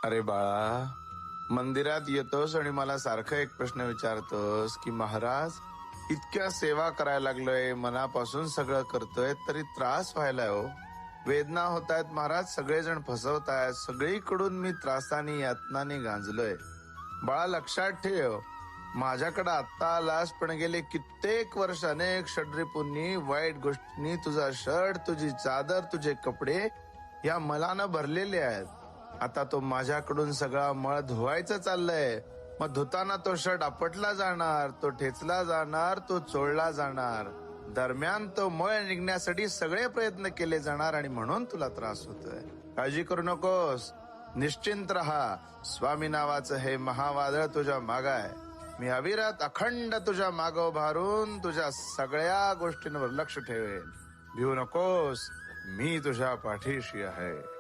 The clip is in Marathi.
अरे बाळा, मंदिरात येतोस आणि मला सारखं एक प्रश्न विचारतोस की महाराज, इतक्या सेवा करायला लागलोय, मनापासून सगळं करतोय, तरी त्रास व्हायलाय हो. वेदना होत आहेत महाराज, सगळेजण फसवतायत, सगळीकडून मी त्रासानी यातनानी गांजलोय. बाळा लक्षात ठेव, माझ्याकडे आत्ता आलास, पण गेले कित्येक वर्ष अनेक षड्रिपूंनी, वाईट गोष्टींनी तुझा शर्ट, तुझी चादर, तुझे कपडे या मलानं भरलेले आहेत. आता तो माझ्याकडून सगळा मळ धुवायचं चाललंय. मग धुताना तो शर्ट आपटला जाणार, तो ठेचला जाणार, तो चोळला जाणार. दरम्यान तो मळ निघण्यासाठी सगळे प्रयत्न केले जाणार आणि म्हणून तुला त्रास होतोय. काळजी करू नकोस, निश्चिंत राहा. स्वामी नावाचं हे महावादळ तुझ्या माग आहे. मी अविरत अखंड तुझ्या माग उभारून तुझ्या सगळ्या गोष्टींवर लक्ष ठेवेन. भिवू नकोस, मी तुझ्या पाठीशी आहे.